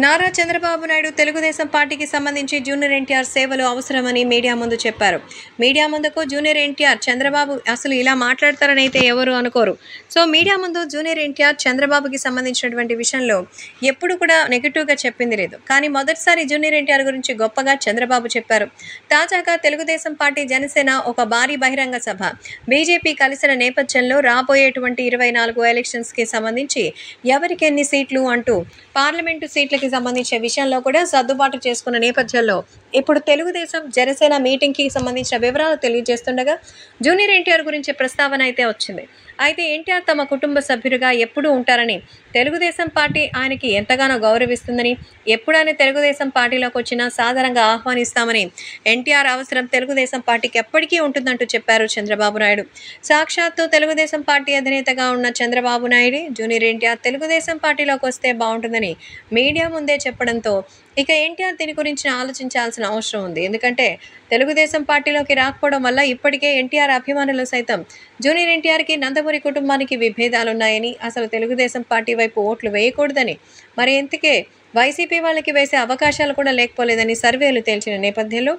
నారా చంద్రబాబు నాయుడు తెలుగుదేశం పార్టీకి సంబంధించి జూనియర్ ఎన్టీఆర్ సేవలు అవసరమని మీడియా ముందు చెప్పారు. మీడియా ముందుకు జూనియర్ ఎన్టీఆర్ చంద్రబాబు అసలు ఇలా మాట్లాడతారని అయితే ఎవరు అనుకోరు. సో మీడియా ముందు జూనియర్ ఎన్టీఆర్ చంద్రబాబుకి సంబంధించినటువంటి విషయంలో ఎప్పుడు కూడా నెగిటివ్గా చెప్పింది లేదు. కానీ మొదటిసారి జూనియర్ ఎన్టీఆర్ గురించి గొప్పగా చంద్రబాబు చెప్పారు. తాజాగా తెలుగుదేశం పార్టీ జనసేన ఒక భారీ బహిరంగ సభ బీజేపీ కలిసిన నేపథ్యంలో రాబోయేటువంటి 24 ఎలక్షన్స్కి సంబంధించి ఎవరికి ఎన్ని సీట్లు అంటూ పార్లమెంటు సీట్లకి సంబంధించిన విషయంలో కూడా సర్దుబాటు చేసుకున్న నేపథ్యంలో ఇప్పుడు తెలుగుదేశం జనసేన మీటింగ్కి సంబంధించిన వివరాలు తెలియజేస్తుండగా జూనియర్ ఎన్టీఆర్ గురించి ప్రస్తావన అయితే వచ్చింది. అయితే ఎన్టీఆర్ తమ కుటుంబ సభ్యుడిగా ఎప్పుడూ ఉంటారని, తెలుగుదేశం పార్టీ ఆయనకి ఎంతగానో గౌరవిస్తుందని, ఎప్పుడైనా తెలుగుదేశం పార్టీలోకి వచ్చినా సాధారణంగా ఆహ్వానిస్తామని, ఎన్టీఆర్ అవసరం తెలుగుదేశం పార్టీకి ఎప్పటికీ ఉంటుందంటూ చెప్పారు చంద్రబాబు నాయుడు. సాక్షాత్తు తెలుగుదేశం పార్టీ అధినేతగా ఉన్న చంద్రబాబు నాయుడు జూనియర్ ఎన్టీఆర్ తెలుగుదేశం పార్టీలోకి వస్తే బాగుంటుందని మీడియా ముందే చెప్పడంతో ఇక ఎన్టీఆర్ దీని గురించి ఆలోచించాల్సిన అవసరం ఉంది. ఎందుకంటే తెలుగుదేశం పార్టీలోకి రాకపోవడం వల్ల ఇప్పటికే ఎన్టీఆర్ అభిమానులు సైతం జూనియర్ ఎన్టీఆర్కి నందమూరి కుటుంబానికి విభేదాలున్నాయని, అసలు తెలుగుదేశం పార్టీ వైపు ఓట్లు వేయకూడదని, మరి ఇంతకే వైసీపీ వాళ్ళకి వేసే అవకాశాలు కూడా లేకపోలేదని సర్వేలు తేల్చిన నేపథ్యంలో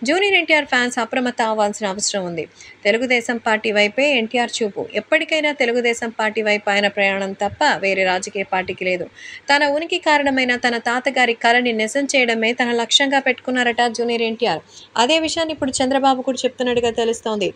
జూనియర్ ఎన్టీఆర్ ఫ్యాన్స్ అప్రమత్తం అవ్వాల్సిన అవసరం ఉంది. తెలుగుదేశం పార్టీ వైపే ఎన్టీఆర్ చూపు. ఎప్పటికైనా తెలుగుదేశం పార్టీ వైపు ఆయన ప్రయాణం తప్ప వేరే రాజకీయ పార్టీకి లేదు. తన ఉనికి కారణమైన తన తాతగారి కళని నిజం చేయడమే తన లక్ష్యంగా పెట్టుకున్నారట జూనియర్ ఎన్టీఆర్. అదే విషయాన్ని ఇప్పుడు చంద్రబాబు కూడా చెప్తున్నట్టుగా తెలుస్తోంది.